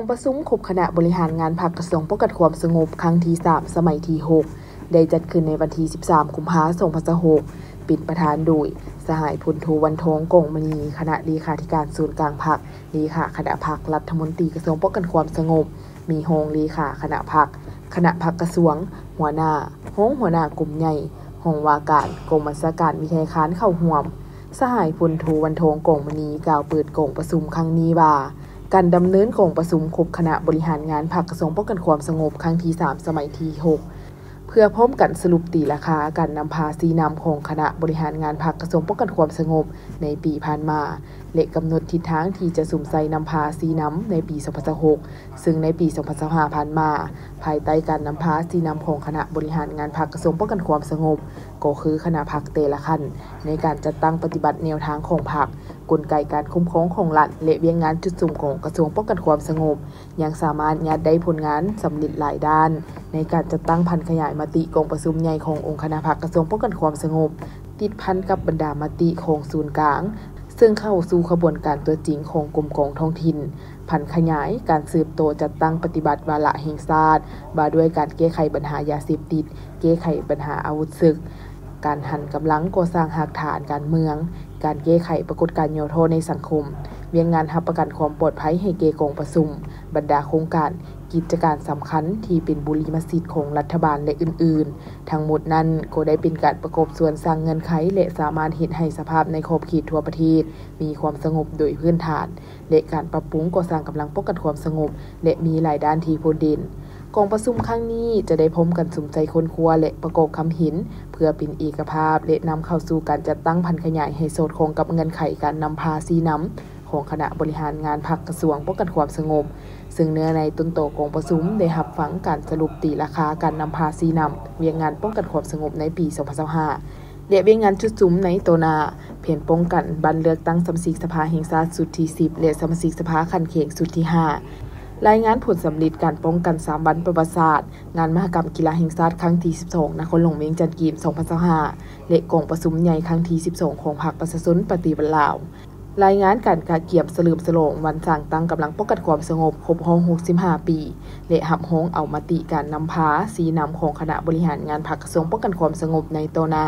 องประชุมครบคณะบริหารงานพรรคกระทรวงป้องกันความสงบครั้งที่3สมัยที่6ได้จัดขึ้นในวันที่13กุมภาพันธ์2566ปิดประธานโดยสหายพลโทวันทองกงมณีคณะเลขาธิการศูนย์กลางพรรคเลขาคณะพรรครัฐมนตรีกระทรวงป้องกันความสงบมีรองเลขาคณะพรรคกระทรวงหัวหน้ากลุ่มใหญ่ห้องว่าการกรมบัญชาการวิทยาการเข้าร่วมสหายพลโทวันทองกงมณีกล่าวเปิดกองประชุมครั้งนี้ว่าการดำเนินกองประชุมครบคณะบริหารงานพรรคกระทรวงป้องกันความสงบครั้งที่3สมัยที่6เพื่อพร้อมกันสรุปตีราคาการนำภาษีนำของคณะบริหารงานพรรคกระทรวงป้องกันความสงบในปีผ่านมาและกำหนดทิศทางที่จะสุ่มใส่นำภาษีนำในปี2026ซึ่งในปี2025ผ่านมาภายใต้การนำภาษีนำของคณะบริหารงานพรรคกระทรวงป้องกันความสงบก็คือคณะพรรคแต่ละขั้นในการจัดตั้งปฏิบัติแนวทางของพรรคกลไกการคุ้มครองของรัฐและเวียงงานจุดสุ่มของกระทรวงป้องกันความสงบยังสามารถยัดได้ผลงานสำเร็จหลายด้านในการจัดตั้งพันขยายมติกองประชุมใหญ่ขององค์คณะพรรคกระทรวงป้องกันความสงบติดพันกับบรรดามติของศูนย์กลางซึ่งเข้าสู่ขบวนการตัวจริงของกรมกองท้องถิ่นพันขยายการสืบโตจัดตั้งปฏิบัติวาระแห่งชาติว่าด้วยการแก้ไขปัญหายาเสพติดแก้ไขปัญหาอาวุธศึกการหันกำลังก่อสร้างหากฐานการเมืองการแก้ไขปรากฏการณ์ย่อท้อในสังคมเวียงงานรับประกันความปลอดภัยให้แก่กองประชุมบรรดาโครงการกิจการสำคัญที่เป็นบุริมสิทธิ์ของรัฐบาลและอื่นๆทั้งหมดนั้นก็ได้เป็นการประกอบส่วนสร้างเงื่อนไขและสามารถเฮ็ดให้สภาพในขอบเขตทั่วประเทศมีความสงบโดยพื้นฐานและการปรับปรุงก่อสร้างกำลังป้องกันความสงบและมีหลายด้านที่โดดเด่นกองประชุมครั้งนี้จะได้พบกันสุมใจคนครัวและประกอบคำเห็นเพื่อเป็นเอกภาพและนำเข้าสู่การจัดตั้งพันขยายให้สอดคล้องกับเงื่อนไขการนำภาษีนำของคณะบริหารงานพรรคกระทรวงป้องกันความสงบซึ่งเนื้อในต้นโตกองประชุมได้รับฟังการสรุปตีราคาการนำภาษีนำเวียงงานป้องกันความสงบในปี2025และเวียงงานจุดซุ้มในโตนาเพียนป้องกันบันเลือกตั้งสมาชิกสภาแห่งชาติสุดที่10และสมาชิกสภาคันเขงสุดที่5รายงานผลสำเร็จการป้องกัน3วันประวัติศาสตร์งานมหกรรมกีฬาแห่งชาติครั้งที่12นครหลวงเวียงจันทน์เกม2025และกองประชุมใหญ่ครั้งที่12ของพรรคประชาชนปฏิวัติลาวรายงานการเกี่ยมเฉลิมฉลองวันสร้างตั้งกำลังป้องกันความสงบครบรอบ65ปีและรับรองเอามติการนำภาษีนำของคณะบริหารงานพรรคกระทรวงป้องกันความสงบในโตนา